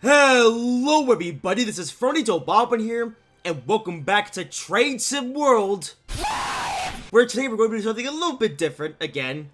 Hello everybody, this is Fernito Bobbin here, and welcome back to Train Sim World, where today we're going to do something a little bit different again.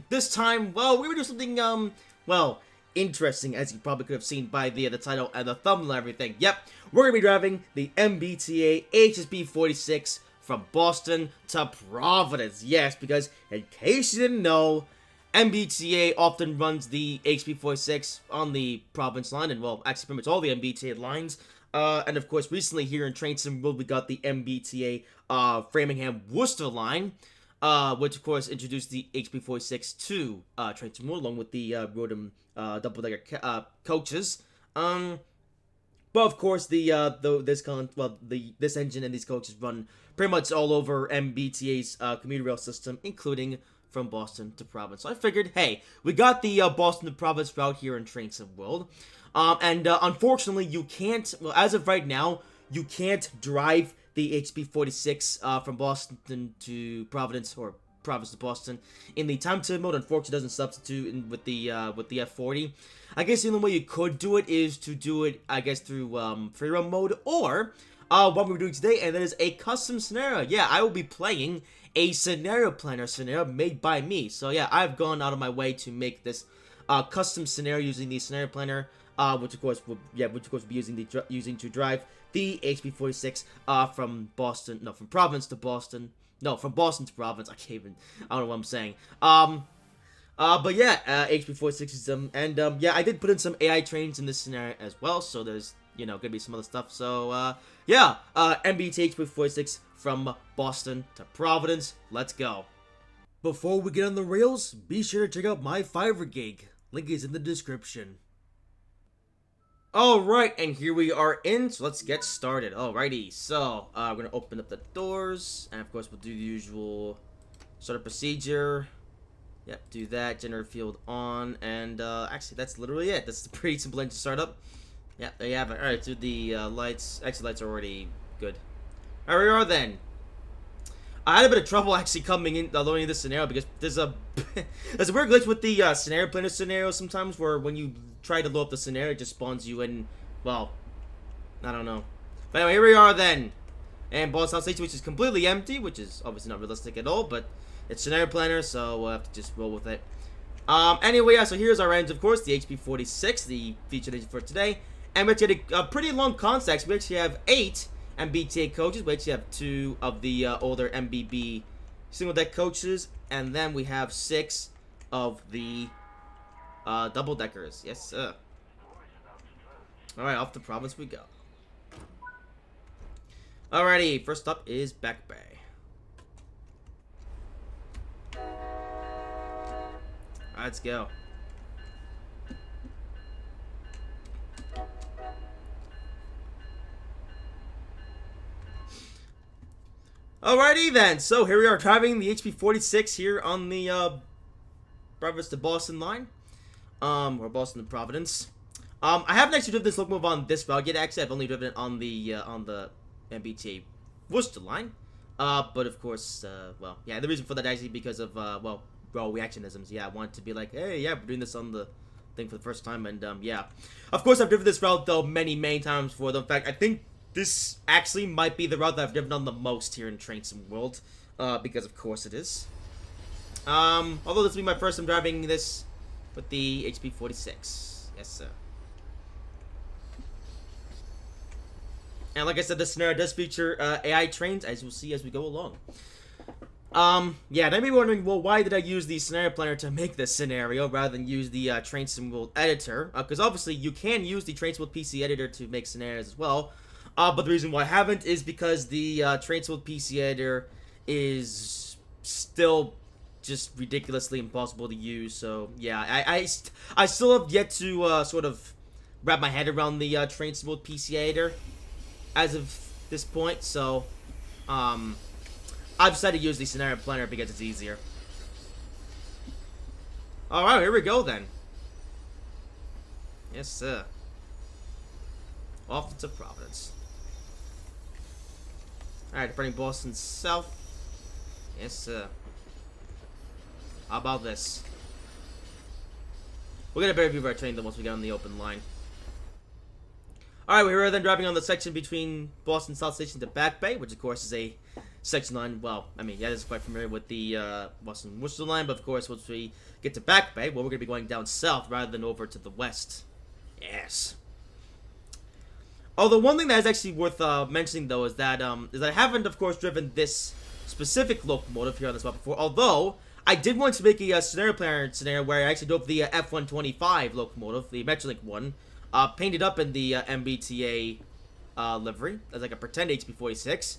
This time, well, we're going to do something, well, interesting, as you probably could have seen by the title and the thumbnail and everything. Yep, we're going to be driving the MBTA HSP-46 from Boston to Providence. Yes, because in case you didn't know, MBTA often runs the HSP-46 on the Providence line, and well, actually pretty much all the MBTA lines. And of course, recently here in Train Sim World, we got the MBTA Framingham-Worcester line, which of course introduced the HSP-46 to Train Sim World, along with the Rodham double-decker coaches. But of course, this engine and these coaches run pretty much all over MBTA's commuter rail system, including from Boston to Providence. So I figured, hey, we got the Boston to Providence route here in Train Sim World. Unfortunately, you can't, well, as of right now, you can't drive the HSP-46 from Boston to Providence, or Providence to Boston, in the time to mode. Unfortunately, it doesn't substitute with the F40. I guess the only way you could do it is to do it, I guess, through free roam mode, or what we're doing today, and that is a custom scenario. Yeah, I will be playing a scenario planner scenario made by me. So yeah, I've gone out of my way to make this custom scenario using the scenario planner, which of course will be using to drive the HSP-46 from Providence to Boston. No, from Boston to Providence. I don't know what I'm saying. But yeah, HSP-46 is and yeah, I did put in some AI trains in this scenario as well. So there's gonna be some other stuff. So yeah, MBTA HSP-46 from Boston to Providence. Let's go. Before we get on the rails, be sure to check out my Fiverr gig. Link is in the description. Alright, and here we are in, so let's get started. Alrighty, so we're gonna open up the doors, and of course we'll do the usual sort of procedure. Yep, do that, generate field on, and actually that's literally it. That's a pretty simple engine startup. Yeah, there you have it. Alright, do the lights. Actually, lights are already good. Here we are then. I had a bit of trouble actually coming in, loading this scenario, because there's a weird glitch with the scenario planner scenario sometimes, where when you try to load up the scenario, it just spawns you in, well, I don't know. But anyway, here we are then. And Boss House Station, which is completely empty, which is obviously not realistic at all, but it's scenario planner, so we'll have to just roll with it. Anyway, yeah, so here's our engine, of course, the HSP-46, the featured engine for today. And we actually had a pretty long context. We actually have 8 MBTA coaches. We actually have 2 of the older MBB single deck coaches, and then we have 6 of the double deckers. Yes, sir. All right, off to Providence we go. Alrighty, first up is Back Bay. Alright, let's go. Alrighty then, so here we are driving the HSP-46 here on the Providence to Boston line, or Boston to Providence. I haven't actually driven this locomotive on this route yet. Actually, I've only driven it on the MBTA Worcester line. But of course, well, yeah, the reason for that actually because of well, reactionisms. Yeah, I wanted to be like, hey, yeah, we're doing this on the thing for the first time, and yeah, of course, I've driven this route though many times before. In fact, I think this actually might be the route that I've driven on the most here in Train Sim World, because of course it is. Although this will be my first time driving this with the HSP-46. Yes, sir. And like I said, this scenario does feature AI trains, as you'll see as we go along. Yeah, they may be wondering, well, why did I use the scenario planner to make this scenario rather than use the Train Sim World editor? Because obviously you can use the Train Sim World PC editor to make scenarios as well. But the reason why I haven't is because the Train Sim World PC editor is still just ridiculously impossible to use. So yeah, I still have yet to sort of wrap my head around the Train Sim World PC editor as of this point. So I've decided to use the scenario planner because it's easier. Alright, here we go then. Yes, sir. Off to Providence. Alright, departing Boston South. Yes, sir. How about this? We'll get a better view of our train than once we get on the open line. Alright, we were then driving on the section between Boston South Station to Back Bay, which of course is a section line. Well, I mean, yeah, this is quite familiar with the Boston Worcester line, but of course, once we get to Back Bay, well, we're going to be going down south rather than over to the west. Yes. Although one thing that is actually worth mentioning, though, is that I haven't, of course, driven this specific locomotive here on this map before. Although I did want to make a scenario where I actually drove the F-125 locomotive, the Metrolink one, painted up in the MBTA livery as like a pretend HSP-46,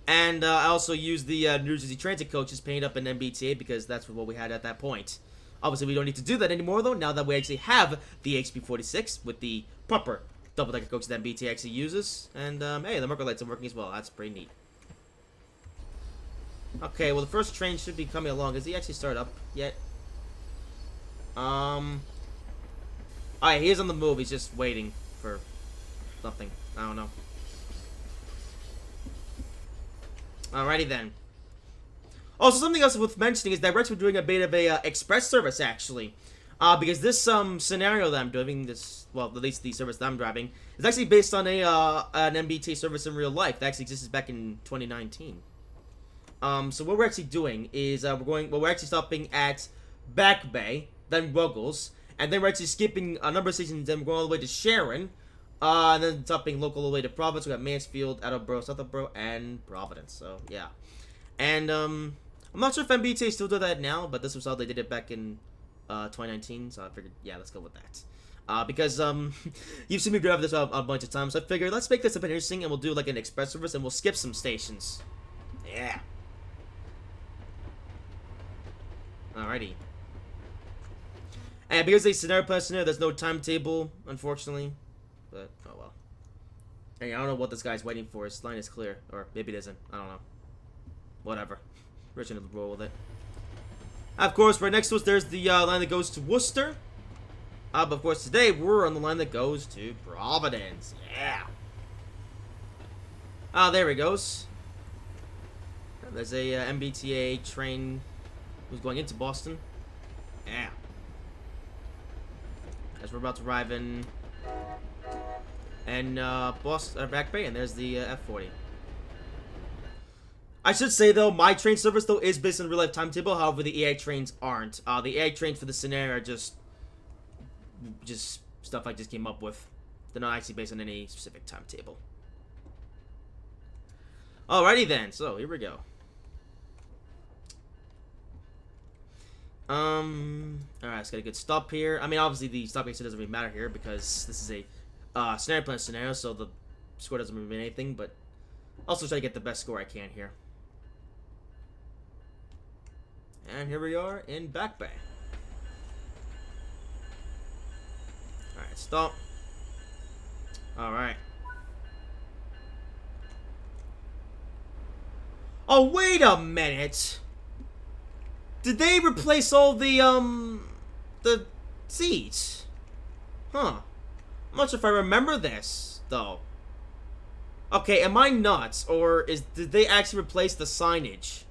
and I also used the New Jersey Transit coaches painted up in MBTA because that's what we had at that point. Obviously, we don't need to do that anymore, though, now that we actually have the HSP-46 with the proper double-decker coach that MBTA actually uses. And, hey, the marker lights are working as well. That's pretty neat. Okay, well, the first train should be coming along. Has he actually started up yet? Alright, he is on the move. He's just waiting for something. I don't know. Alrighty, then. Also, something else worth mentioning is that we're actually doing a bit of a express service, actually. Because this scenario that I'm doing, well, at least the service that I'm driving, is actually based on an MBTA service in real life that actually existed back in 2019. So what we're actually doing is we're actually stopping at Back Bay, then Ruggles, and then we're actually skipping a number of stations, and we're going all the way to Sharon, and then stopping local all the way to Providence. We got Mansfield, Attleboro, Southborough, and Providence. So yeah, and I'm not sure if MBTA still do that now, but this was how they did it back in 2019, so I figured, yeah, let's go with that. Because you've seen me drive this a bunch of times, so I figured let's make this a bit interesting, and we'll do like an express service, and we'll skip some stations. Yeah. Alrighty. And because they scenario plus scenario, there's no timetable, unfortunately. But oh well. Hey, I don't know what this guy's waiting for. His line is clear, or maybe it isn't. I don't know. Whatever. We're just gonna roll with it. Of course, right next to us, there's the line that goes to Worcester. But of course, today we're on the line that goes to Providence. Yeah. There he goes. There's a MBTA train who's going into Boston. Yeah. As we're about to arrive in Boston, Back Bay, and there's the F40. I should say, though, my train service, though, is based on real-life timetable. However, the AI trains aren't. The AI trains for the scenario are just stuff I just came up with. They're not actually based on any specific timetable. Alrighty, then. So, here we go. Alright, let's get a good stop here. I mean, obviously, the stop exit doesn't really matter here because this is a scenario plan scenario, so the score doesn't really mean anything, but also try to get the best score I can here. And here we are in Back Bay. Alright, stop. Alright. Oh, wait a minute! Did they replace all the seats? Huh. I'm not sure if I remember this, though. Okay, am I nuts, or did they actually replace the signage?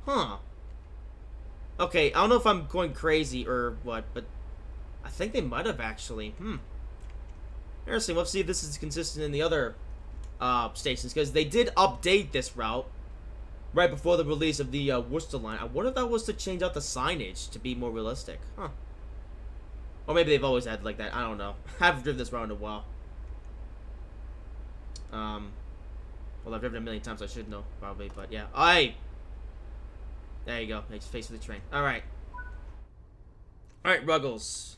Huh. Okay, I don't know if I'm going crazy or what, but I think they might have actually. Interesting. Let's see if this is consistent in the other stations, because they did update this route right before the release of the Worcester line. I wonder if that was to change out the signage to be more realistic. Huh. Or maybe they've always had like that. I don't know. I haven't driven this route in a while. Well, I've driven it a million times, so I should know, probably, but yeah. There you go. Makes face with the train. Alright. Alright, Ruggles.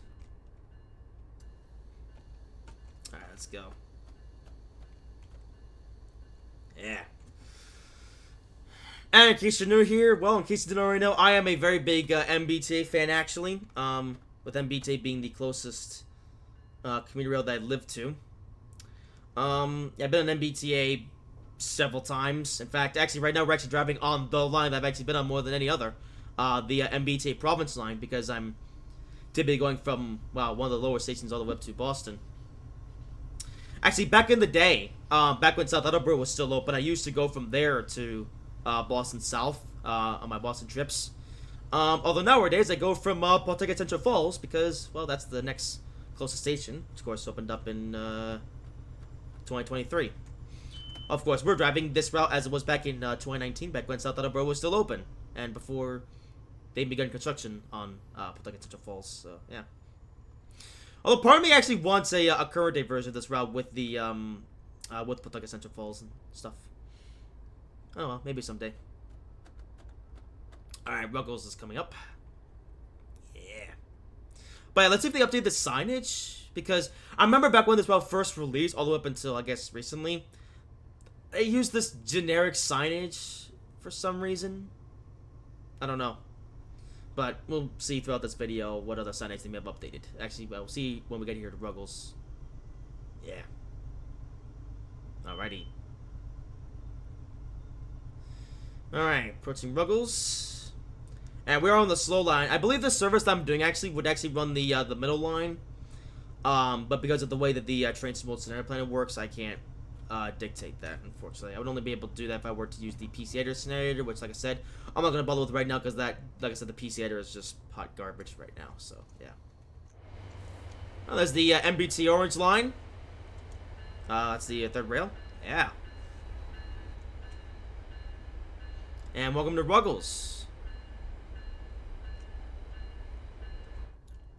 Alright, let's go. Yeah. And in case you're new here, well, in case you didn't already know, I am a very big MBTA fan, actually. With MBTA being the closest commuter rail that I live to. I've been on MBTA several times. In fact, actually, right now we're actually driving on the line that I've actually been on more than any other. The MBTA Providence line, because I'm typically going from, well, one of the lower stations all the way up to Boston. Actually, back in the day, back when South Attleboro was still open, I used to go from there to Boston South on my Boston trips. Although nowadays I go from Pawtucket Central Falls because, well, that's the next closest station, of course, opened up in 2023. Of course, we're driving this route as it was back in 2019, back when South Attleboro was still open, and before they began construction on Pawtucket Central Falls. So yeah. Although part of me actually wants a current day version of this route with the with Pawtucket Central Falls and stuff. Oh well, maybe someday. All right, Ruggles is coming up. Yeah. But yeah, let's see if they update the signage, because I remember back when this route first released, all the way up until I guess recently, they used this generic signage for some reason. I don't know. But we'll see throughout this video what other signage they may have updated. Actually, we'll see when we get here to Ruggles. Yeah. Alrighty. Alright, approaching Ruggles. And we're on the slow line. I believe the service that I'm doing would actually run the middle line. But because of the way that the train mode scenario planner works, I can't dictate that, unfortunately. I would only be able to do that if I were to use the PC editor scenario, which, like I said, I'm not going to bother with right now, because that, like I said, the PC editor is just hot garbage right now, so, yeah. Oh, there's the MBT orange line. That's the third rail. Yeah. And welcome to Ruggles.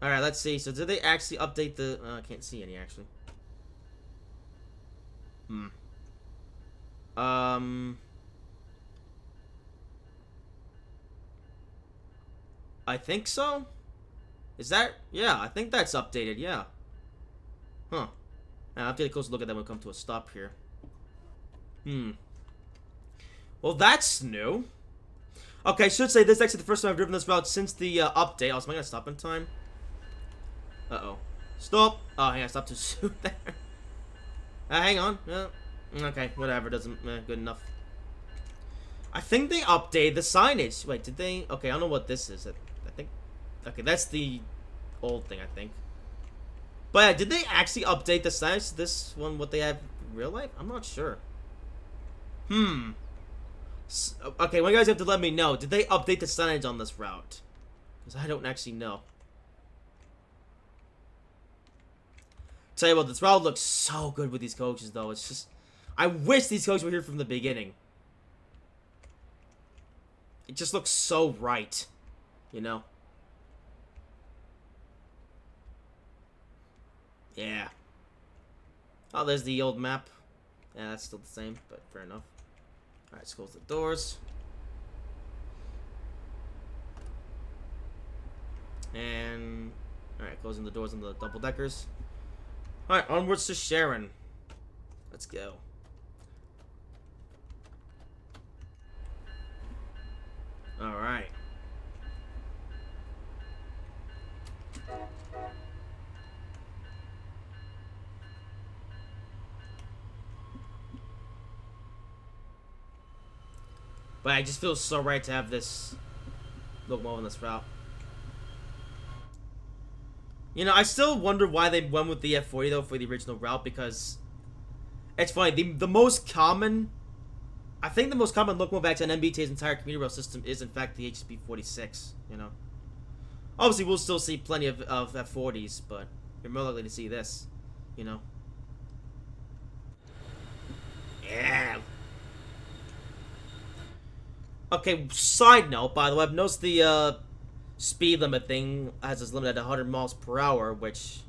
Alright, let's see. So, did they actually update the... I can't see any, actually. I think so? Is that... Yeah, I think that's updated, yeah. Huh. I'll have to take a closer look at that when we come to a stop here. Well, that's new. Okay, I should say this is actually the first time I've driven this route since the update. Also, am I gonna stop in time? Uh-oh. Stop! Oh, hang on, I stopped too soon there. Hang on. Okay, whatever, doesn't... good enough. I think they updated the signage. Wait, did they... Okay, I don't know what this is. I think... Okay, that's the old thing, I think. But yeah, did they actually update the signage to this one, what they have in real life? I'm not sure. Okay, well, you guys have to let me know. Did they update the signage on this route? Because I don't actually know. Tell you what, this route looks so good with these coaches, though. It's just... I wish these coaches were here from the beginning. It just looks so right. You know? Yeah. Oh, there's the old map. Yeah, that's still the same, but fair enough. Alright, let's close the doors. And... Alright, closing the doors on the double-deckers. Alright, onwards to Sharon. Let's go. Alright. But I just feel so right to have this locomotive on this route. You know, I still wonder why they went with the F40 though for the original route, because it's funny, the most common, I think the most common locomotive actually on MBTA's entire commuter rail system is in fact the HSP-46, you know. Obviously we'll still see plenty of F40s, but you're more likely to see this, you know. Yeah. Okay, side note, by the way, I've noticed the speed limit thing has this limit at 100 miles per hour, which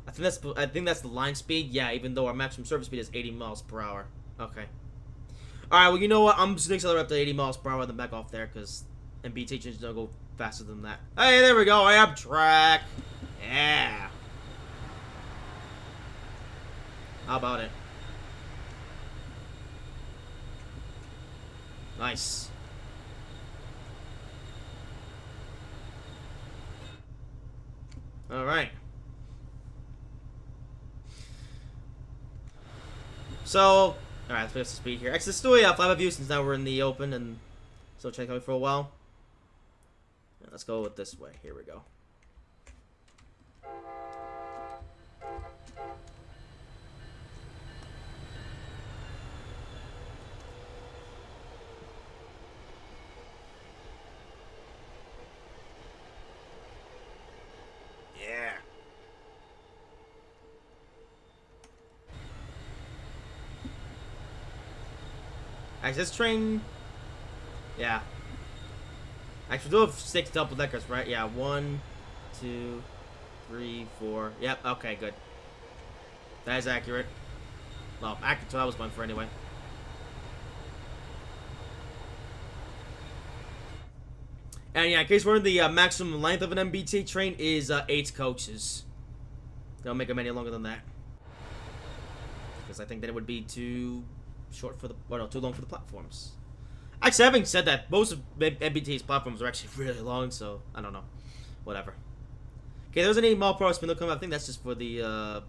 I think that's the line speed. Yeah, even though our maximum service speed is 80 miles per hour. Okay. All right. Well, you know what? I'm just gonna accelerate up to 80 miles per hour and then back off there, because MBTA engines don't go faster than that. Hey, there we go. I have track. Yeah. How about it? Nice. All right. So, all right, let's fix the speed here. Actually, still, yeah, 5 of you since now we're in the open and still checking out for a while. Yeah, let's go with this way. Here we go. Yeah. Actually, this train... Yeah. Actually, we do have 6 double-deckers, right? Yeah, 1, 2, 3, 4. Yep, okay, good. That is accurate. Well, accurate to what I was going for anyway. And yeah, in case we're in the maximum length of an MBTA train is 8 coaches. Don't make them any longer than that. Because I think that it would be too short for the... Well, no, too long for the platforms. Actually, having said that, most of MBTA's platforms are actually really long, so I don't know. Whatever. Okay, there's an 8 mile per hour spindle coming. I think that's just for the...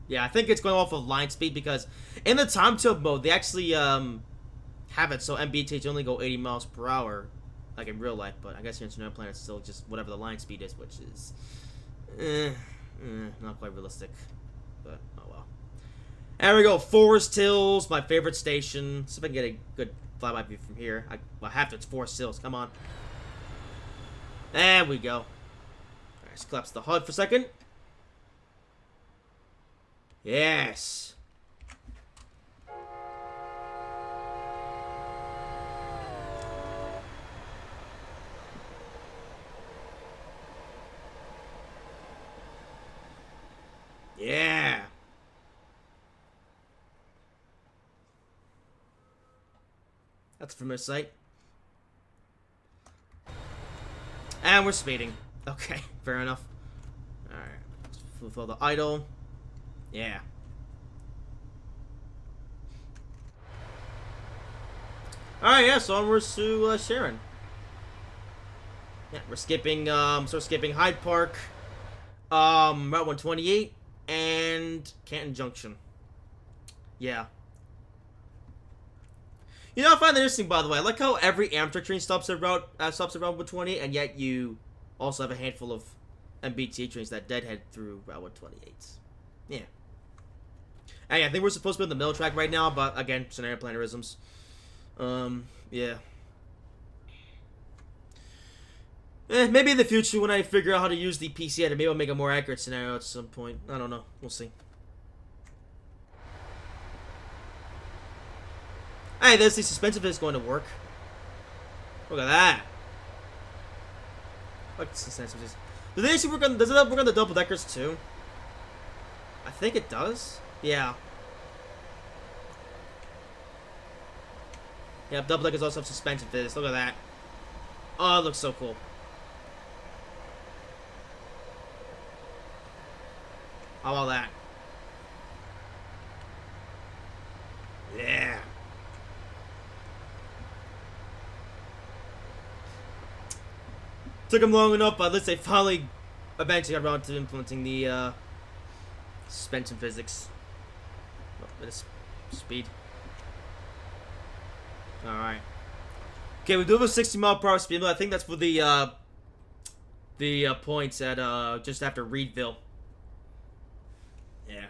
Yeah, I think it's going off of line speed because in the time tilt mode, they actually have it so MBTAs only go 80 miles per hour, like in real life. But I guess your internet plan is still just whatever the line speed is, which is not quite realistic. But oh well. There we go, Forest Hills, my favorite station. See if I can get a good flyby view from here. I have to. It's Forest Hills. Come on. There we go. All right, let's collapse the HUD for a second. Yes. Yeah. That's a familiar sight. And we're speeding. Okay, fair enough. Alright. Let's fulfill the idle. Yeah. Alright, yeah, so onwards to Sharon. Yeah, we're skipping, skipping Hyde Park, Route 128, and Canton Junction. Yeah. You know, I find that interesting, by the way. I like how every Amtrak train stops at Route 128, and yet you also have a handful of MBTA trains that deadhead through Route 128. Yeah. And yeah, I think we're supposed to be on the middle track right now, but again, scenario plannerisms. Yeah. Maybe in the future when I figure out how to use the PC editor, maybe I'll make a more accurate scenario at some point. I don't know. We'll see. Hey, there's the suspensive is going to work. Look at that. Look at the suspensive is. Do they actually work on? Does it work on the double deckers too? I think it does. Yeah. Yeah, double deckers also have suspension fizz. Look at that. Oh, it looks so cool. How about that? Yeah. Took them long enough, but at least they finally eventually got around to implementing the suspension physics. Oh, bit of speed. Alright. Okay, we do have a 60 mile per hour speed limit. I think that's for the points at just after Reedville. Yeah.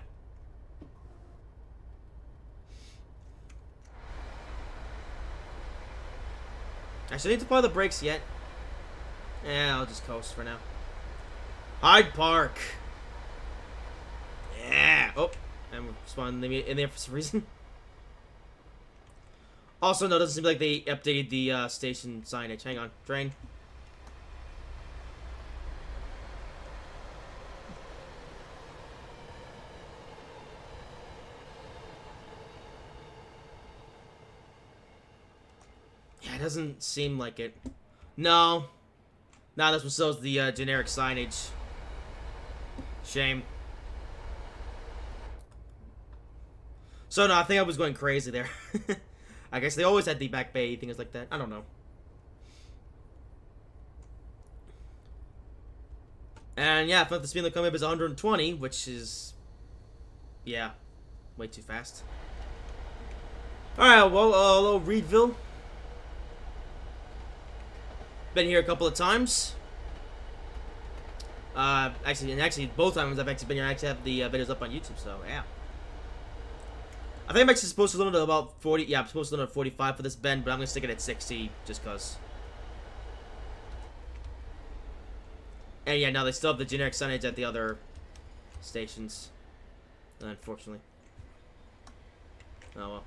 Actually, I need to apply the brakes yet. Yeah, I'll just coast for now. Hyde Park. Yeah. Oh, and we're spawning in there for some reason. Also, no, it doesn't seem like they updated the station signage. Hang on, train. Yeah, it doesn't seem like it. No. Nah, that's what sells the generic signage. Shame. So no, I think I was going crazy there. I guess they always had the back bay, things like that. I don't know. And yeah, I thought the speed limit coming up is 120, which is... yeah, way too fast. Alright, well, hello, Reedville. Been here a couple of times. Actually, both times I've actually been here, I actually have the videos up on YouTube, so yeah. I think I'm actually supposed to limit to about 40. Yeah, I'm supposed to limit to 45 for this bend, but I'm gonna stick it at 60 just cause. And yeah, now they still have the generic signage at the other stations, unfortunately. Oh well.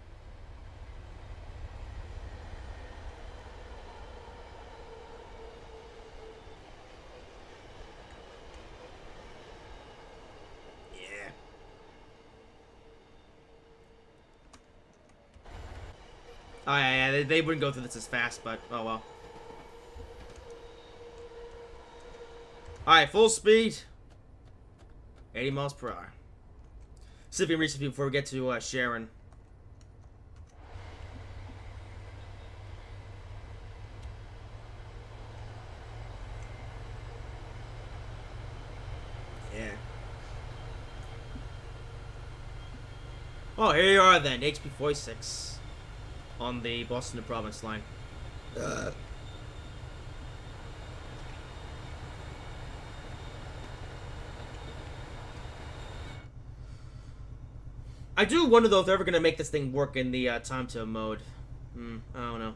Oh, yeah, they wouldn't go through this as fast, but oh well. Alright, full speed. 80 miles per hour. See if we can reach the people before we get to Sharon. Yeah. Oh, here you are then, HSP-46 on the Boston to Providence line. I do wonder though if they're ever gonna make this thing work in the time to mode. I don't know.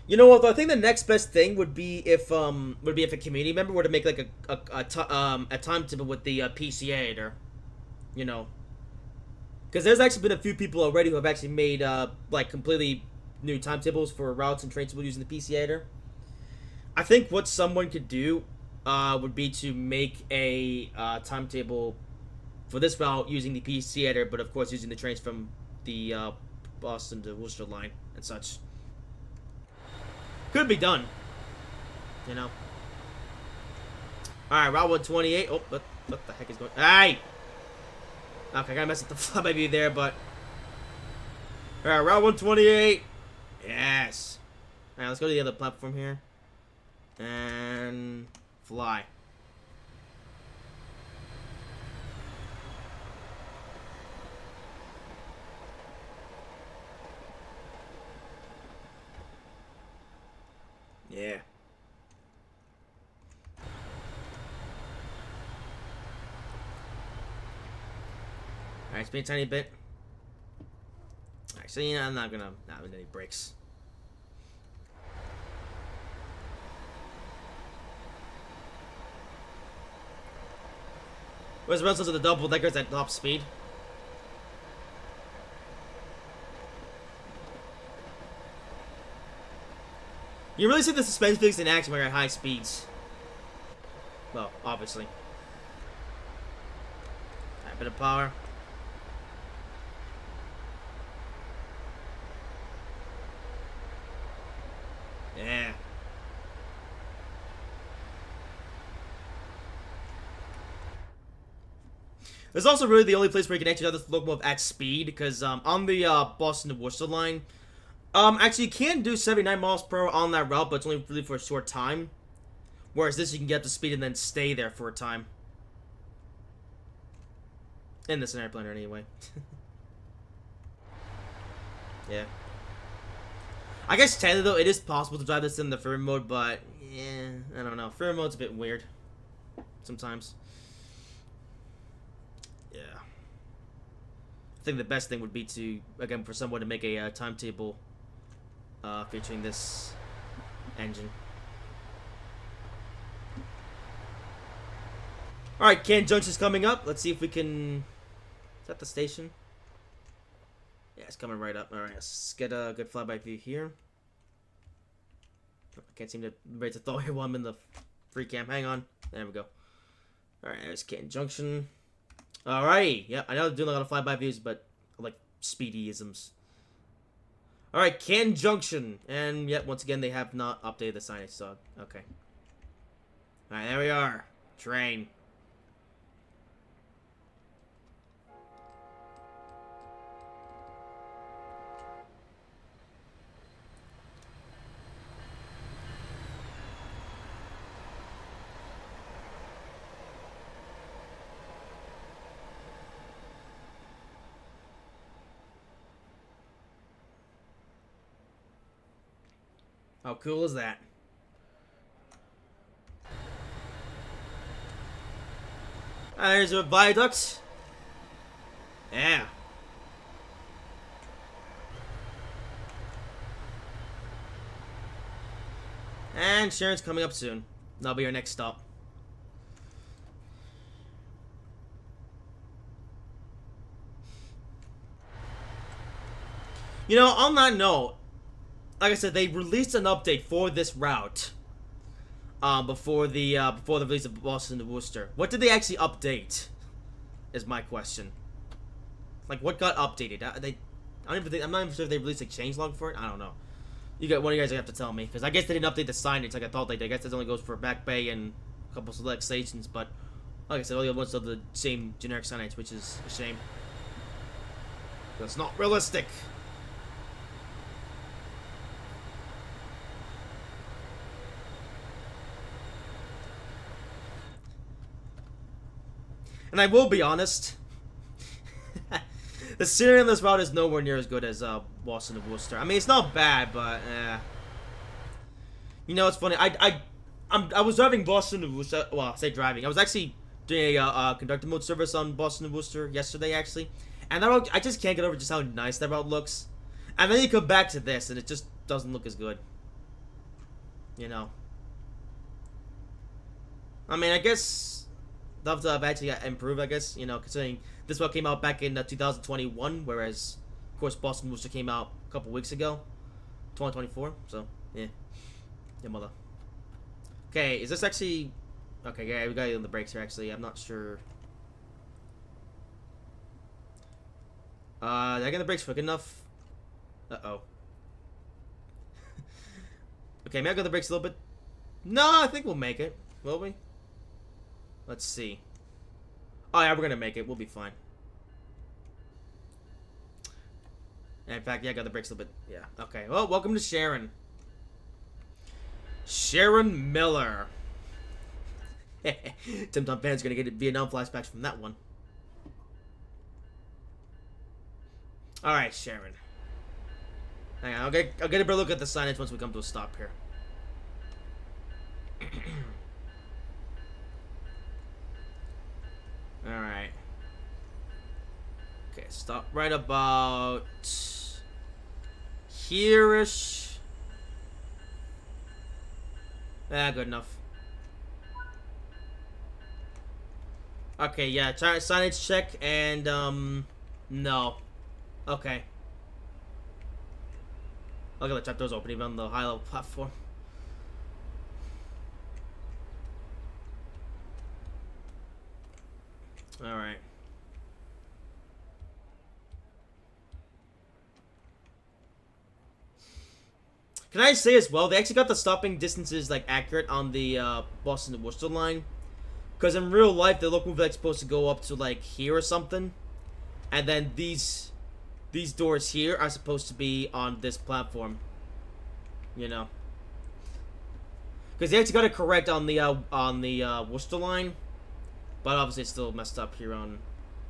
You know what? Though, I think the next best thing would be if a community member were to make like a timetable with the PC editor. You know, because there's actually been a few people already who have actually made like completely new timetables for routes and train tables using the PC editor. I think what someone could do would be to make a timetable for this route using the PC editor, but of course using the trains from the Boston to Worcester line and such. Could be done, you know. Alright, Route 128. Oh, what the heck is going on? Hey! Okay, I gotta mess with the flyby view there, but... Alright, Route 128. Yes! Alright, let's go to the other platform here. And... fly. Yeah. Alright, speed a tiny bit. Actually, I'm not gonna have any brakes. Where's the rest of the double deckers at top speed? You really see the suspense physics in action when you're at high speeds. Well, obviously. A bit of power. Yeah. It's also really the only place where you can actually have this locomotive at speed, because on the Boston to Worcester line, actually you can do 79 miles per hour on that route, but it's only really for a short time. Whereas this, you can get up to speed and then stay there for a time. In this airplane anyway. Yeah. I guess technically though, it is possible to drive this in the firm mode, but yeah, I don't know. Firm mode's a bit weird sometimes. Yeah. I think the best thing would be to, again, for someone to make a timetable featuring this engine. Alright, Canton Junction's coming up. Let's see if we can... Is that the station? Yeah, it's coming right up. Alright, let's get a good flyby view here. I can't seem to ready to throw here while I'm in the free cam. Hang on. There we go. Alright, there's Canton Junction. Alright, yeah, I know they're doing a lot of flyby views, but I like speedyisms. Alright, Canton Junction. And yet, once again, they have not updated the signage, so okay. Alright, there we are. Train. How cool is that? There's a viaduct. Yeah. And Sharon's coming up soon. That'll be our next stop. You know, on that note, like I said, they released an update for this route before the release of Boston to Worcester. What did they actually update? Is my question. Like, what got updated? I'm not even sure if they released a changelog for it. I don't know. One of you guys have to tell me, because I guess they didn't update the signage like I thought they did. I guess it only goes for Back Bay and a couple select stations, but like I said, all the other ones have the same generic signage, which is a shame. That's not realistic. And I will be honest, the scenery on this route is nowhere near as good as Boston to Worcester. I mean, it's not bad, but you know, it's funny. I was driving Boston to Worcester. Well, I say driving. I was actually doing a conductor mode service on Boston to Worcester yesterday, actually. And that route, I just can't get over just how nice that route looks. And then you come back to this, and it just doesn't look as good. You know. I mean, I guess they'll have to have actually improved, I guess. You know, considering this route came out back in 2021, whereas, of course, Boston Worcester came out a couple weeks ago. 2024, so, yeah. Yeah, mother. Okay, is this actually... Okay, yeah, we got it on the brakes here, actually. I'm not sure... did I get the brakes quick enough? Uh-oh. Okay, maybe I got the brakes a little bit. No, I think we'll make it. Will we? Let's see. Oh, yeah, we're gonna make it. We'll be fine. And in fact, yeah, I got the brakes a little bit. Yeah, okay. Well, welcome to Sharon. Sharon Miller. Tim Tom fans gonna get Vietnam flashbacks from that one. Alright, Sharon. Hang on, I'll get a better look at the signage once we come to a stop here. Alright. Okay, stop right about here-ish. Good enough. Okay, yeah, signage check, and, no. Okay. Look at the trap doors open even on the high level platform. Alright. Can I say as well, they actually got the stopping distances like accurate on the Boston to Worcester line. Because in real life, the locomotive is supposed to go up to like here or something. And then these doors here are supposed to be on this platform. You know. Because they actually got it correct on the Worcester line. But obviously it's still messed up here on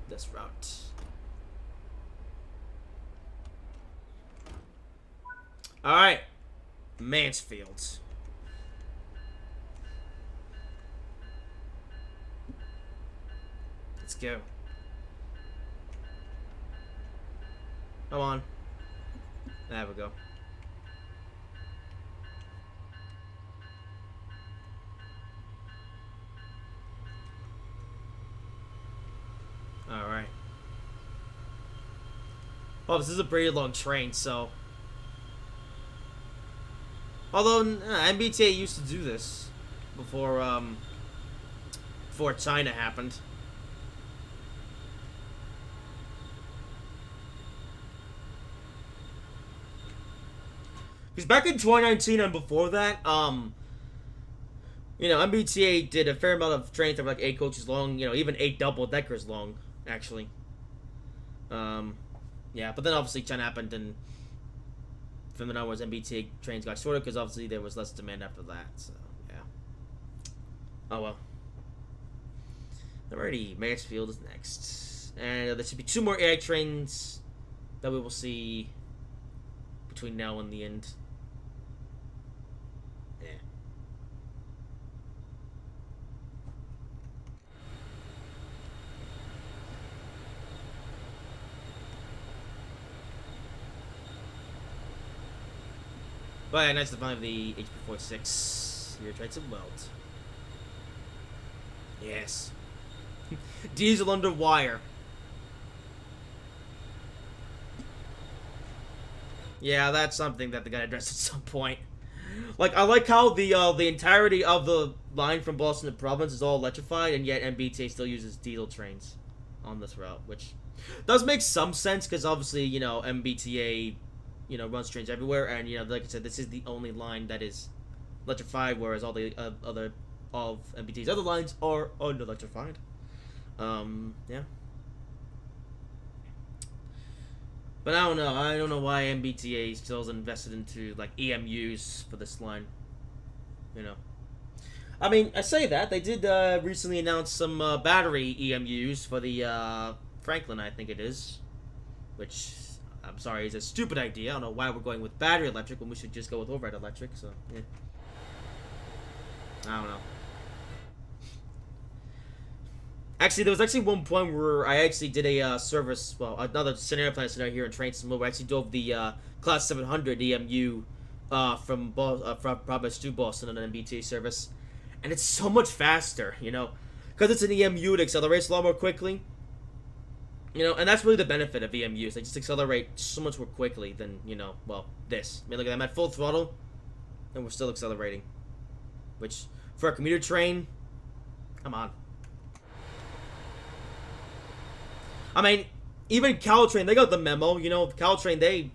this route. Alright. Mansfield. Let's go. Come on. There we go. Alright. Well, this is a pretty long train, so... Although, MBTA used to do this before China happened. Because back in 2019 and before that, you know, MBTA did a fair amount of trains that were like 8 coaches long, you know, even 8 double-deckers long, actually. Yeah, but then obviously China happened, and from then onwards, MBTA trains got shorter because obviously there was less demand after that, so, yeah. Oh, well. Alrighty, Mansfield is next. And there should be 2 more air trains that we will see between now and the end. Yeah. But yeah, nice to find the HP-46. Here, try to weld. Yes. Diesel under wire. Yeah, that's something that they gotta address at some point. Like, I like how the entirety of the line from Boston to Providence is all electrified, and yet MBTA still uses diesel trains. on this route, which does make some sense because obviously, you know, MBTA, you know, runs trains everywhere, and you know, like I said, this is the only line that is electrified, whereas all the other all of MBTA's other lines are unelectrified. Yeah. But I don't know. I don't know why MBTA still isn't invested into like EMUs for this line. You know. I mean, I say that they did recently announce some battery EMUs for the Franklin, I think it is, which I'm sorry is a stupid idea. I don't know why we're going with battery electric when we should just go with overhead electric. So yeah, I don't know. Actually, there was actually one point where I actually did a service, well, another scenario plan scenario here in Train Sim where I actually drove the Class 700 EMU from Providence to Boston on an MBTA service, and it's so much faster, you know, because it's an EMU, it accelerates a lot more quickly, you know, and that's really the benefit of EMUs. They just accelerate so much more quickly than, you know, well, this. I mean, look at that, I'm at full throttle, and we're still accelerating, which for a commuter train, come on. I mean, even Caltrain, they got the memo. You know, Caltrain, they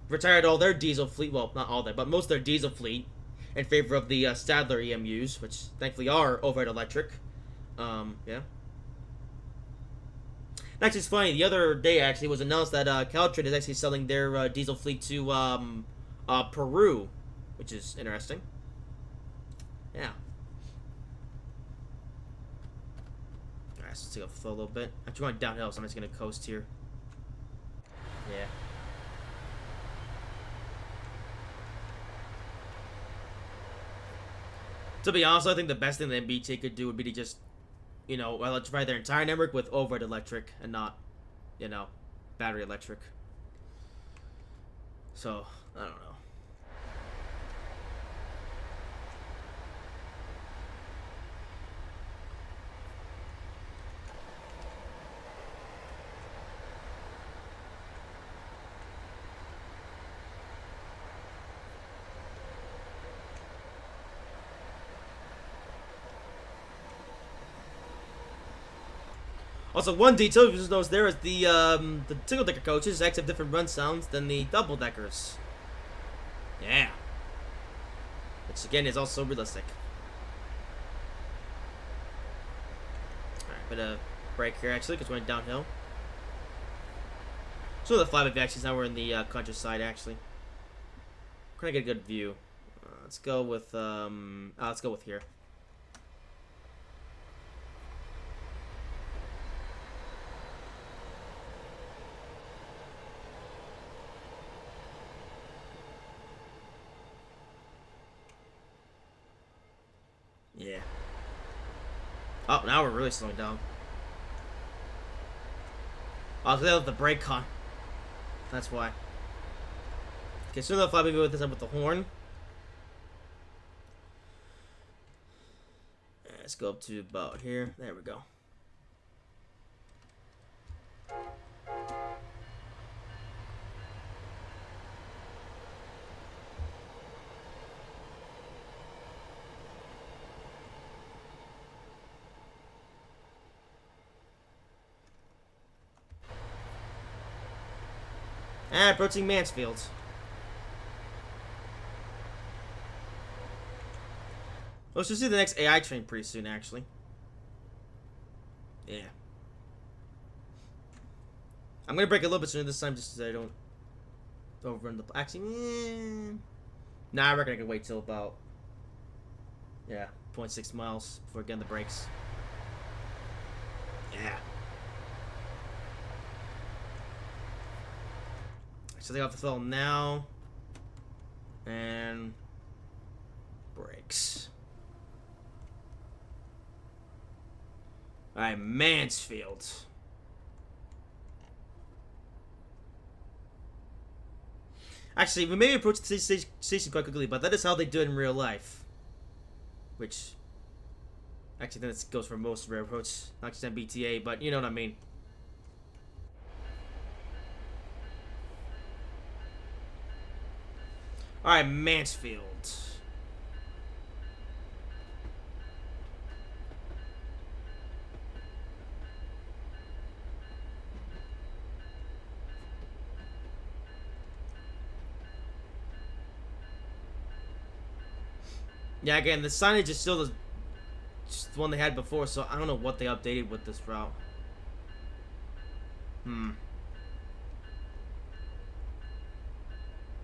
retired all their diesel fleet. Well, not all their, but most of their diesel fleet in favor of the Stadler EMUs, which thankfully are overhead electric. Yeah. Actually, it's funny. The other day, actually, was announced that Caltrain is actually selling their diesel fleet to Peru, which is interesting. Yeah. Let's take a flow a little bit. I'm going downhill, so I'm just gonna coast here. Yeah. To be honest, I think the best thing the MBTA could do would be to just, you know, electrify their entire network with overhead electric and not, you know, battery electric. So, I don't know. Also, one detail you just noticed there is the single decker coaches actually have different run sounds than the double deckers. Yeah. Which again is also realistic. Alright, bit of break here actually, because we're going downhill. So the flyby actually now we're in the countryside actually. We're gonna get a good view. Let's go with here. Yeah. Oh, now we're really slowing down. Oh, they have the brake on. That's why. Okay, so they'll fly with this up with the horn. Let's go up to about here. There we go. And approaching Mansfield. Let's just see the next AI train pretty soon, actually. Yeah. I'm gonna break a little bit sooner this time just so I don't overrun the... Actually, nah, I reckon I can wait till about... Yeah, 0.6 miles before getting the brakes. Yeah. So they have to fill now. And... brakes. Alright, Mansfield. Actually, we may approach the station quite quickly, but that is how they do it in real life. Which... actually, that goes for most railroads. Not just MBTA, but you know what I mean. Alright, Mansfield. Yeah, again, the signage is still just the one they had before, so I don't know what they updated with this route.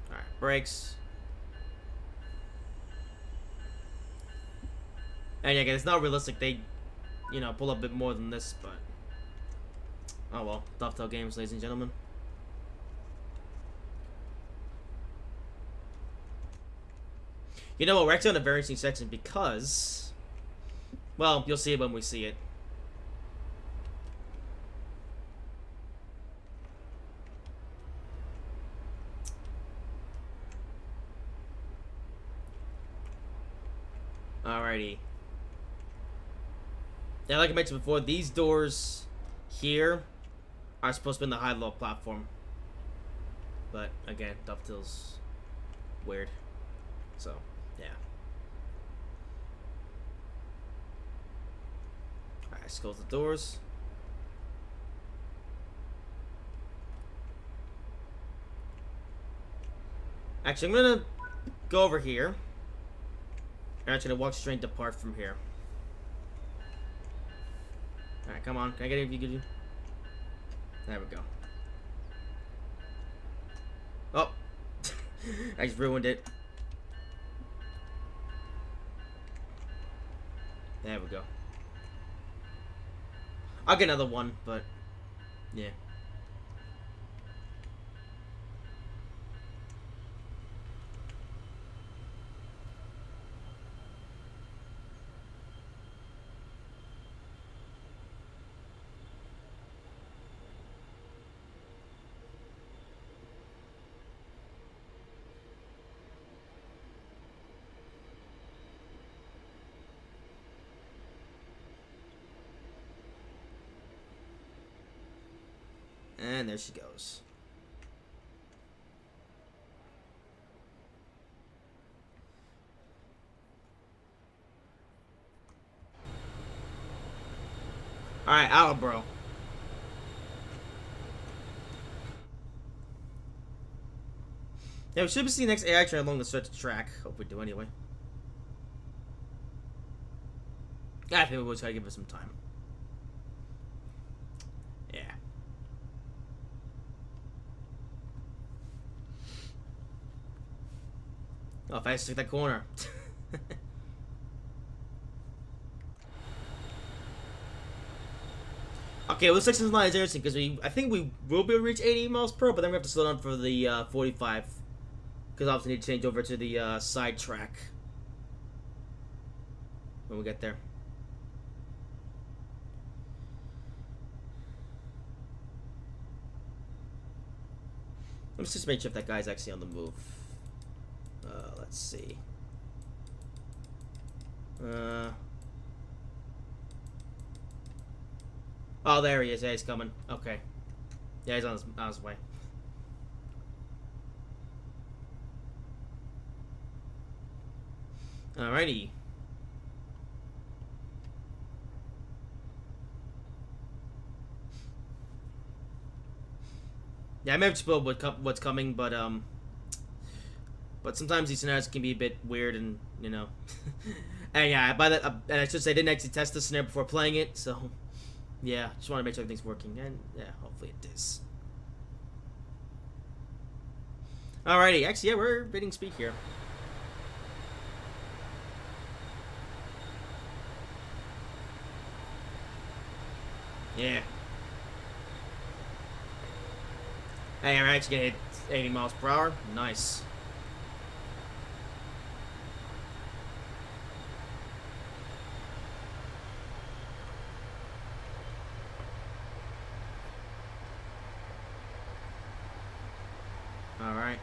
Alright, brakes. And yeah, again, it's not realistic. They, pull up a bit more than this, but... Oh well, Dovetail Games, ladies and gentlemen. You know what, we're actually on a very interesting section because... Well, you'll see it when we see it. Alrighty. Yeah, like I mentioned before, these doors here are supposed to be in the high-low platform. But, again, Dovetail's weird. So, yeah. Alright, let's close the doors. Actually, I'm gonna go over here. I'm actually gonna walk straight depart from here. Alright, come on. Can I get it if you could do? There we go. Oh! I just ruined it. There we go. I'll get another one, but... Yeah. And there she goes. Alright, Attleboro. Yeah, we should be seeing the next AI train along the stretch of track. Hope we do anyway. I think we'll just gotta give it some time. Yeah. Oh, if I stick that corner. Okay, well, this section's not as interesting because I think we will be able to reach 80 miles per hour, but then we have to slow down for the 45 because obviously we need to change over to the side track when we get there. Let's just make sure if that guy's actually on the move. Let's see. Oh, there he is. Yeah, he's coming. Okay. Yeah, he's on his way. Alrighty. Yeah, I may have spoiled what's coming, but sometimes these scenarios can be a bit weird, and and yeah, and I should say I didn't actually test the scenario before playing it, so yeah, just want to make sure everything's working, and yeah, hopefully it is. Alrighty, actually, yeah, we're bidding speed here. Yeah. Hey, I'm actually gonna hit 80 miles per hour. Nice. Alright.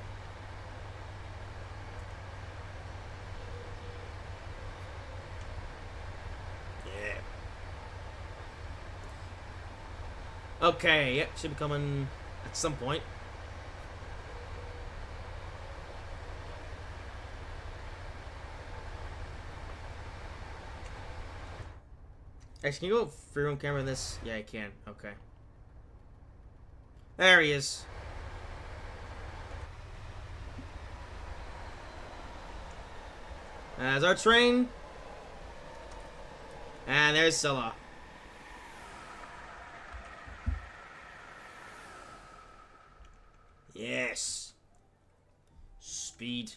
Yeah. Okay, yep, should be coming at some point. Actually, can you go free roam camera in this? Yeah, I can. Okay. There he is. As our train. And there's Scylla. Yes. Speed.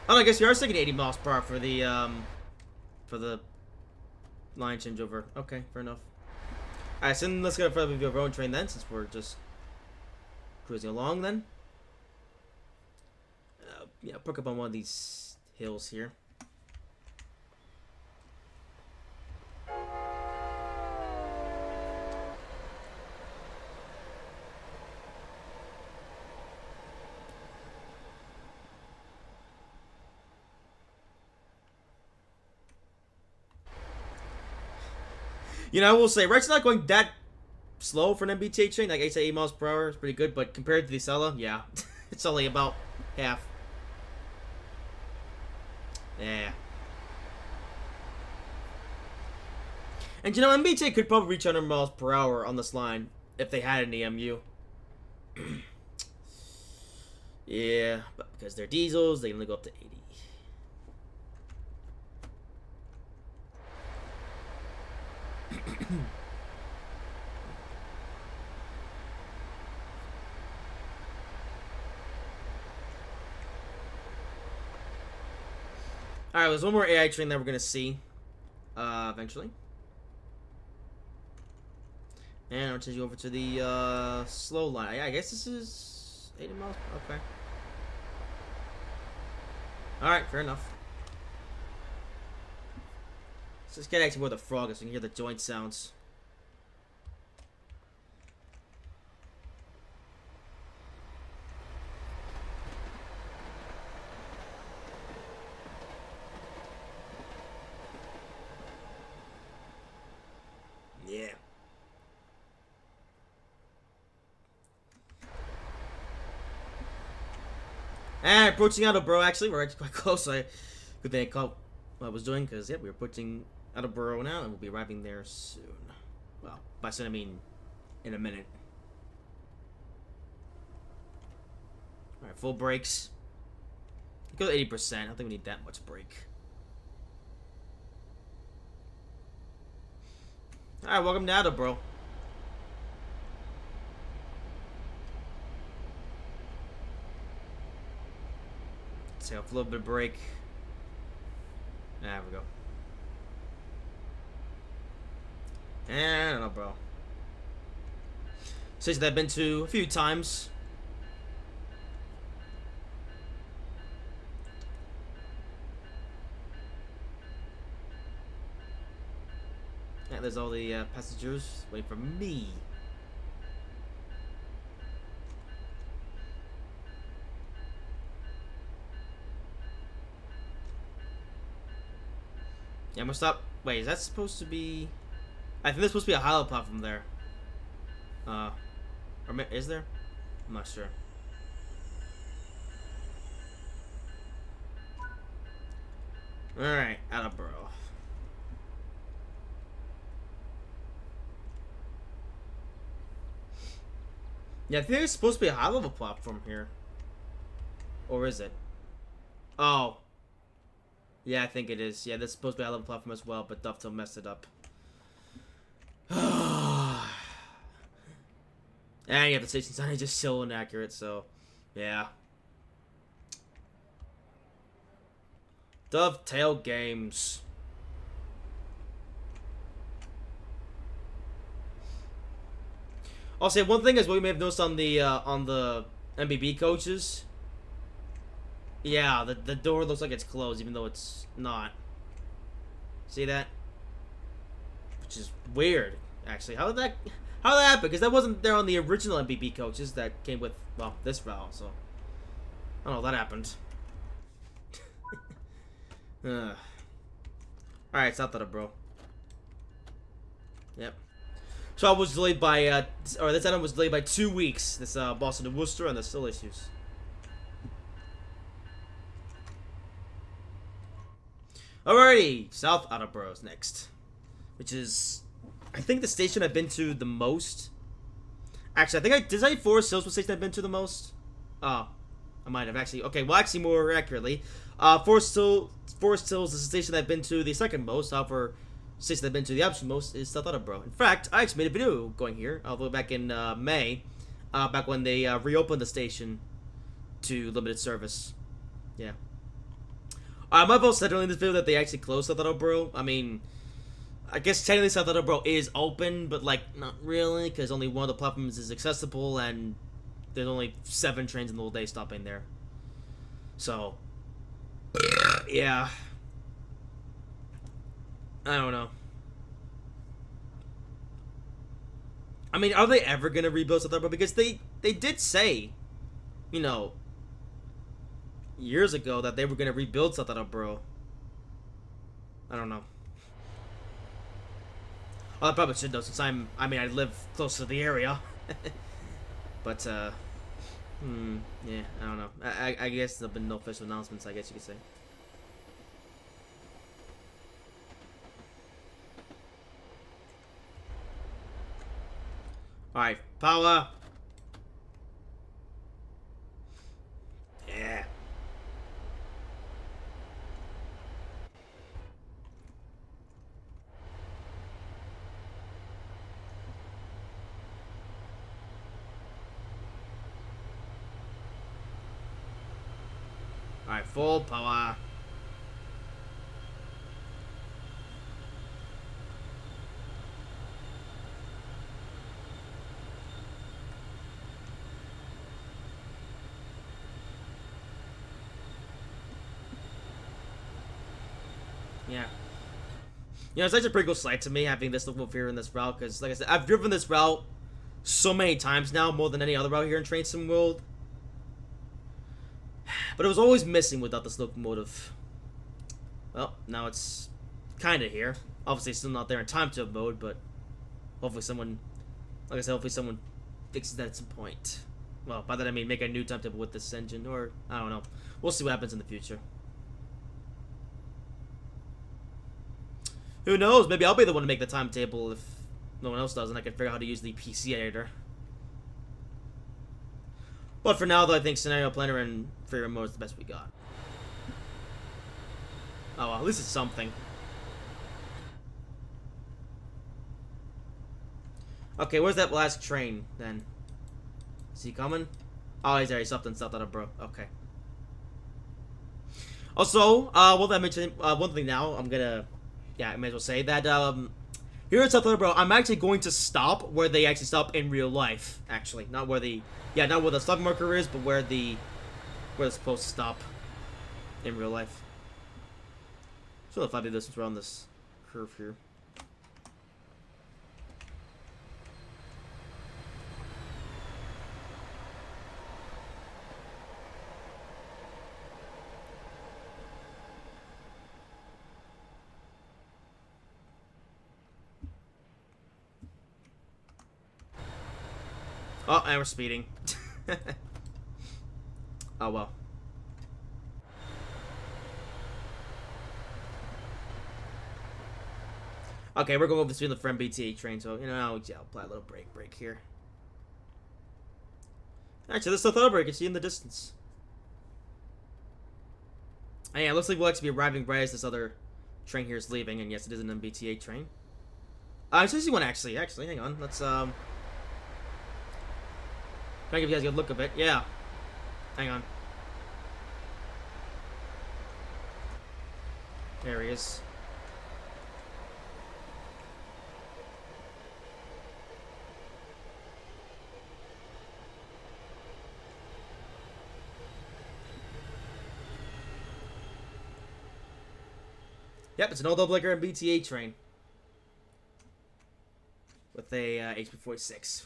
Oh, I guess you are sticking 80 miles per hour for the line changeover. Okay, fair enough. Alright, so then let's go for our own train then, since we're just cruising along then. Yeah, perk up on one of these hills here. You know, I will say, Red's not going that slow for an MBTA train. Like 8 to 8 miles per hour is pretty good, but compared to the Scylla, yeah, it's only about half. Yeah. And you know, MBTA could probably reach 100 miles per hour on this line if they had an EMU. Yeah, but because they're diesels, they only go up to 80. Alright, there's one more AI train that we're gonna see eventually. And I'll take you over to the slow line. Yeah, I guess this is 80 miles. Okay. Alright, fair enough. So let's get actually where the frog is so you can hear the joint sounds. Yeah. And approaching Attleboro, actually, we're actually quite close. Good thing I caught what I was doing, because, yeah, we're approaching Attleboro now, and we'll be arriving there soon. Well, by soon I mean in a minute. Alright, full brakes. Go to 80%. I don't think we need that much brake. Alright, welcome to Attleboro. Take off a little bit of brake. There we go. And I don't know, bro. Station that I've been to a few times. Yeah, there's all the passengers waiting for me. Yeah, I'm gonna stop. Wait, is that supposed to be? I think there's supposed to be a high-low platform there. Or is there? I'm not sure. Alright, Attleboro. Yeah, I think there's supposed to be a high-level platform here. Or is it? Oh. Yeah, I think it is. Yeah, there's supposed to be a high-level platform as well, but Dovetail messed it up. And yeah, the station sign is just so inaccurate, so yeah. Dovetail games. I'll say one thing is what we may have noticed on the MBB coaches. Yeah, the door looks like it's closed, even though it's not. See that? Which is weird, actually. How did that happen? Because that wasn't there on the original MBB coaches that came with, well, this route, so I don't know, that happened. Alright, it's not that, bro. Yep. So I was delayed by, or this item was delayed by 2 weeks. This Boston to Worcester, and there's still issues. Alrighty, South Attleboro is next, which is, I think, the station I've been to the most Actually, I think did I say Forest Hills was the station I've been to the most? Oh, I might have actually. Okay, well, actually, more accurately, Forest Hills is the station I've been to the second most. However, the station I've been to the absolute most is South Attleboro. In fact, I actually made a video going here, although back in May, back when they reopened the station to limited service. Yeah. I've also said earlier in this video that they actually closed South Attleboro. I mean, I guess technically South Attleboro is open, but like not really, because only one of the platforms is accessible, and there's only 7 trains in the whole day stopping there. So, yeah, I don't know. I mean, are they ever gonna rebuild South Attleboro? Because they did say, you know, years ago that they were gonna rebuild South Attleboro. I don't know. Well, I probably should though, since I live close to the area. But, yeah, I don't know. I guess there've been no official announcements, I guess you could say. Alright, power. Yeah. Alright, full power. Yeah. You know, it's actually a pretty cool sight to me having this locomotive here in this route, because, like I said, I've driven this route so many times now, more than any other route here in Train Sim World. But it was always missing without this locomotive. Well, now it's kind of here. Obviously, it's still not there in time-to mode, but hopefully someone, like I said, hopefully someone fixes that at some point. Well, by that I mean make a new timetable with this engine, or, I don't know. We'll see what happens in the future. Who knows? Maybe I'll be the one to make the timetable if no one else does, and I can figure out how to use the PC editor. But for now, though, I think Scenario Planner and Free Remote is the best we got. Oh, well, at least it's something. Okay, where's that last train, then? Is he coming? Oh, he's there. He stopped in South Attleboro. Okay. Also, well, I mentioned one thing now. I'm gonna... Yeah, I may as well say that, here in South Attleboro, I'm actually going to stop where they actually stop in real life, actually. Not where the... Yeah, not where the stop marker is, but where it's supposed to stop in real life. So if I do this since we're on this curve here. Oh, and we're speeding. Oh, well. Okay, we're going over the speed of the MBTA train, so, you know, I'll apply a little brake here. Actually, this is the thoroughbred, you can see in the distance. And yeah, it looks like we'll actually be arriving right as this other train here is leaving, and yes, it is an MBTA train. It's an easy one, actually, hang on, let's, try to give you guys a good look of it. Yeah. Hang on. There he is. Yep, it's an old double-decker MBTA train. With a HP-46.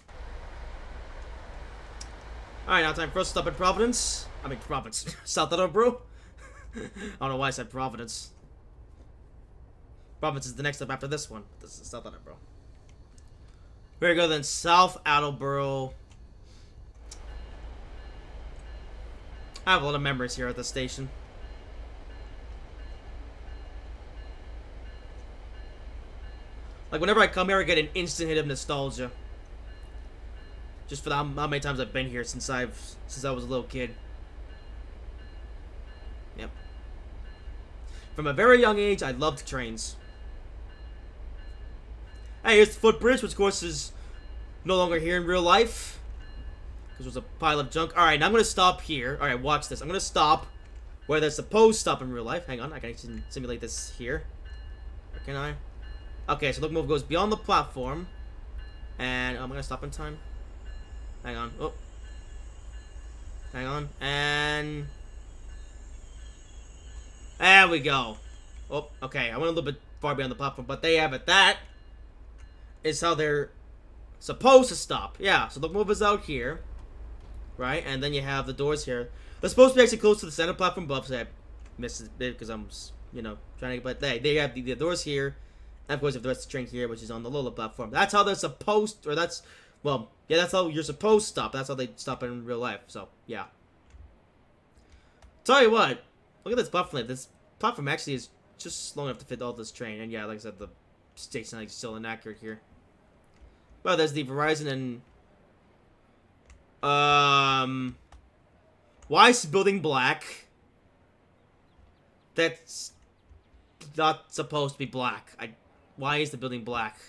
Alright, now time for us to stop at Providence. I mean, Providence. South Attleboro. I don't know why I said Providence. Providence is the next step after this one. This is South Attleboro. Here we go then. South Attleboro. I have a lot of memories here at this station. Like, whenever I come here, I get an instant hit of nostalgia. Just for how many times I've been here since I was a little kid. Yep. From a very young age, I loved trains. Hey, here's the footbridge, which of course is no longer here in real life. Because it was a pile of junk. Alright, now I'm going to stop here. Alright, watch this. I'm going to stop where they're supposed to stop in real life. Hang on, I can simulate this here. Or can I? Okay, so locomotive goes beyond the platform. And I'm going to stop in time. Hang on. Oh. Hang on. And... there we go. Oh, okay. I went a little bit far beyond the platform, but they have it. That is how they're supposed to stop. Yeah, so the locomotive is out here. Right? And then you have the doors here. They're supposed to be actually close to the center platform above, so I missed it because I'm, you know, trying to... but they have the doors here. And of course, you have the rest of the train here, which is on the lower platform. That's how they're supposed... or that's... well, yeah, that's how you're supposed to stop. That's how they stop in real life. So, yeah. Tell you what. Look at this platform. This platform actually is just long enough to fit all this train. And yeah, like I said, the station is still inaccurate here. Well, there's the Verizon and... why is the building black? That's not supposed to be black. Why is the building black?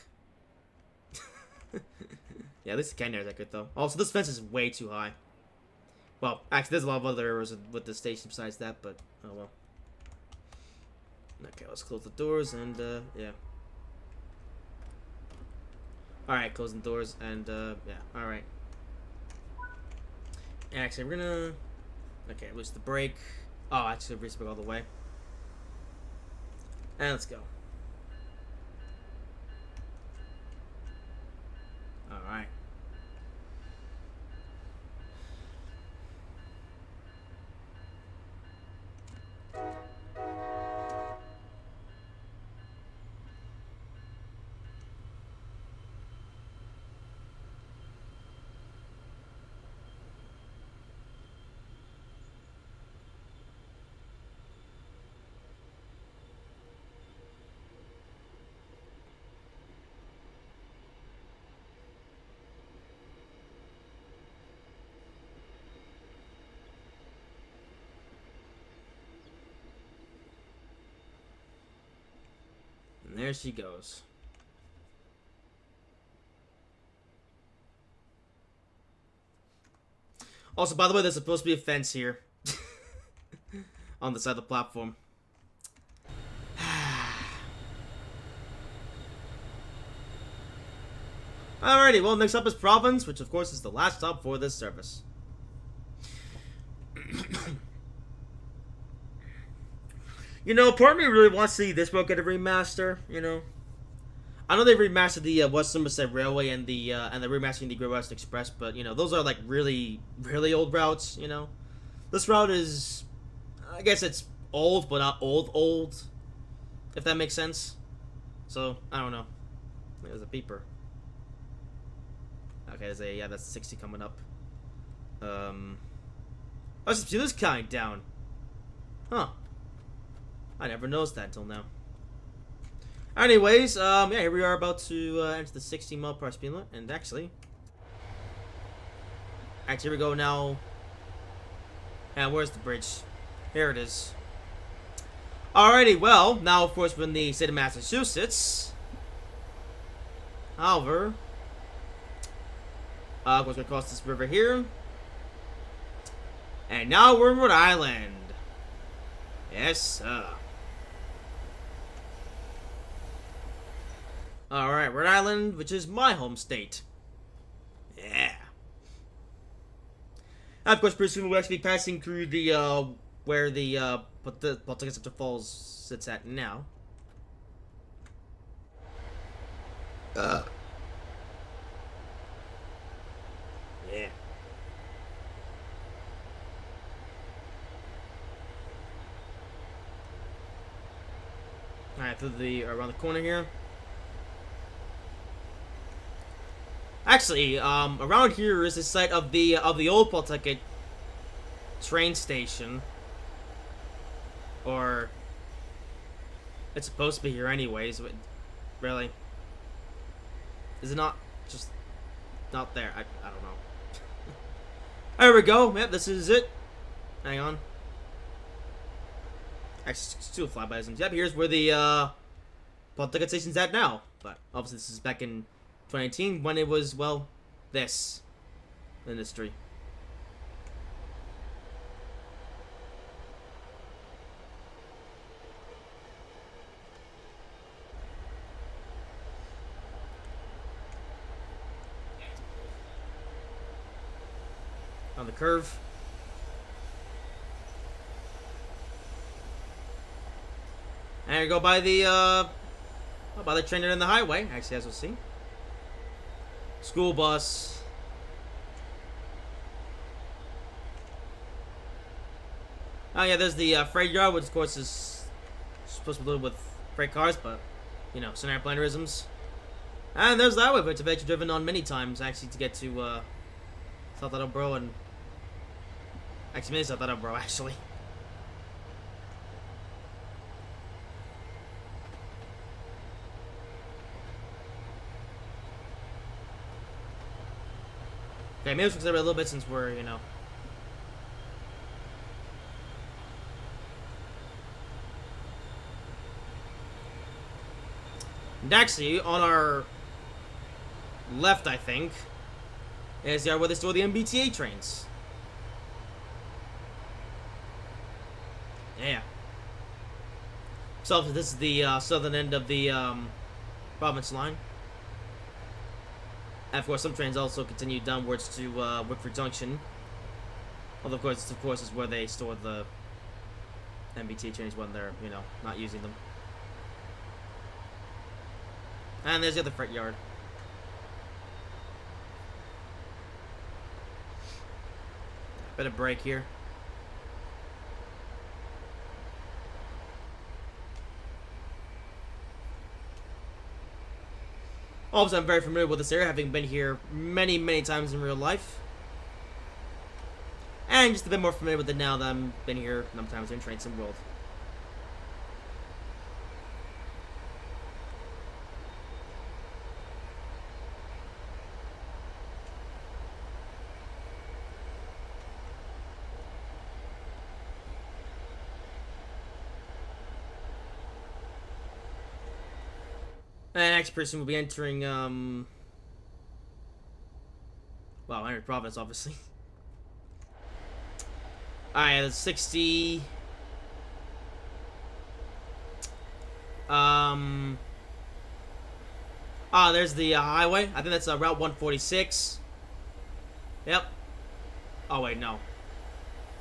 Yeah, at least the candy areas are good, though. Also, this fence is way too high. Well, actually, there's a lot of other errors with the station besides that, but oh well. Okay, let's close the doors and, yeah. Alright, closing the doors and, yeah, alright. Actually, we're gonna... okay, release the brake. Oh, actually, release the brake all the way. And let's go. Alright. And there she goes. Also, by the way, there's supposed to be a fence here. On the side of the platform. Alrighty, well, next up is Providence, which of course is the last stop for this service. You know, part of me really wants to see this boat get a remaster, you know. I know they remastered the West Somerset Railway and they're remastering the Great Western Express, but, you know, those are, like, really, really old routes, you know. This route is, I guess it's old, but not old, if that makes sense. So, I don't know. There's a beeper. Okay, there's a, yeah, that's 60 coming up. I should see this counting down. Huh. I never noticed that until now. Anyways, yeah, here we are about to enter the 60 mile per hour speed limit, and actually, here we go now. And where's the bridge? Here it is. Alrighty, well, now of course we're in the state of Massachusetts. However, of course we're across this river here. And now we're in Rhode Island. Yes, sir. Alright, Rhode Island, which is my home state. Yeah. And of course, pretty soon we'll actually be passing through the, where the, Pawtucket Falls sits at now. Yeah. Alright, through the, around the corner here. Actually, around here is the site of the old Pawtucket train station. Or, it's supposed to be here anyways, but really? Is it not just not there? I don't know. There we go. Yep, this is it. Hang on. Actually, still flybys. Yep, here's where the Pawtucket station's at now. But obviously, this is back in 2019 when it was, well, this industry. On the curve. And go by the train and the highway, actually, as we'll see. School bus. Oh yeah, there's the freight yard, which of course is supposed to be littered with freight cars, but, you know, scenario planerisms. And there's the highway, which I've actually driven on many times, actually, to get to South Attleboro and... Actually, maybe South Attleboro, actually. Okay, maybe let's fix it a little bit since we're, you know... And actually, on our left, I think, is the yard where they store the MBTA trains. Yeah. So this is the southern end of the Providence line. And of course, some trains also continue downwards to Wickford Junction. Although, of course, is where they store the MBTA trains when they're, you know, not using them. And there's the other freight yard. Bit of break here. Also, I'm very familiar with this area, having been here many, many times in real life. And just a bit more familiar with it now that I've been here a number of times in Train Sim World. And next person will be entering, well, entered Providence, obviously. Alright, that's 60. There's the highway. I think that's Route 146. Yep. Oh, wait, no.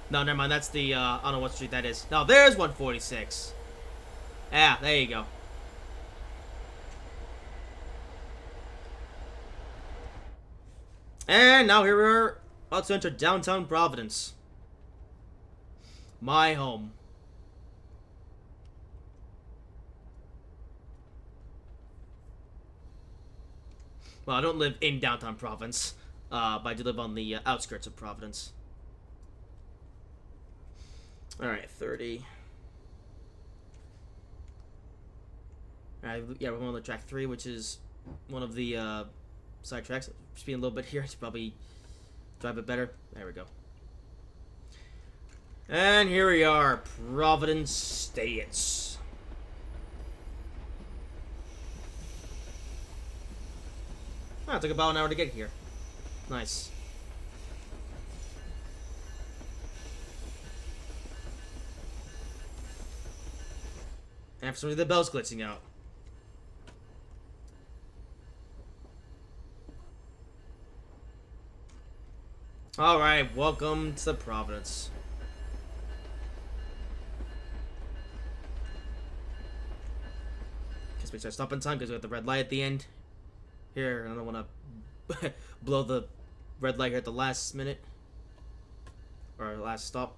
No, never mind. That's the, I don't know what street that is. No, there's 146. Yeah, there you go. And now here we are about to enter downtown Providence. My home. Well, I don't live in downtown Providence, but I do live on the outskirts of Providence. Alright, 30. Alright, yeah, we're going to track 3, which is one of the side tracks. Speeding a little bit here to probably drive it better. There we go. And here we are, Providence States. Oh, it took about an hour to get here. Nice. And for some reason, the bell's glitching out. Alright, welcome to Providence. Guess we start stopping time because we have the red light at the end. Here, I don't want to blow the red light here at the last minute. Or last stop.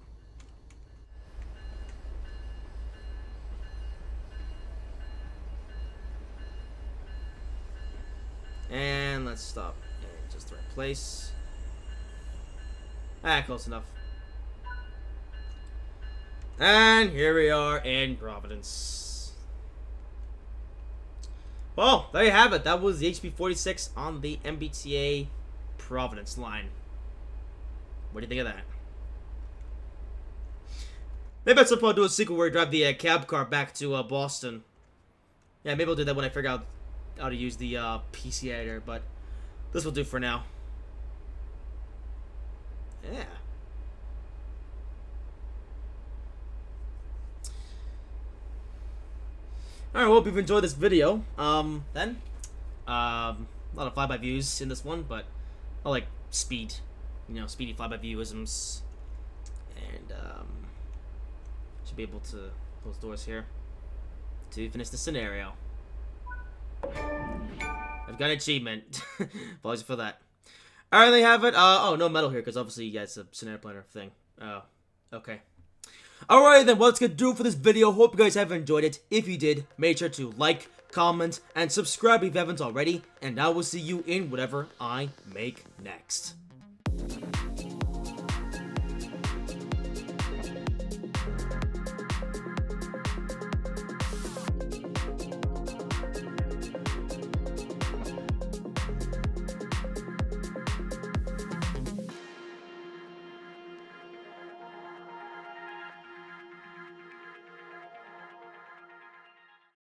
And let's stop in just the right place. Ah, close enough. And here we are in Providence. Well, there you have it. That was the HSP-46 on the MBTA Providence line. What do you think of that? Maybe at some point I'll do a sequel where I drive the cab car back to Boston. Yeah, maybe I'll do that when I figure out how to use the PC editor, but this will do for now. Yeah. Alright, well, hope you've enjoyed this video. Then, a lot of flyby views in this one, but I like speed, you know, speedy flyby viewisms, and should be able to close doors here to finish the scenario. I've got an achievement. Apologies for that. Alright, there you have it. Oh, no metal here, because obviously, yeah, it's a scenario planner thing. Oh, okay. Alright then, well, that's gonna do it for this video. Hope you guys have enjoyed it. If you did, make sure to like, comment, and subscribe if you haven't already. And I will see you in whatever I make next.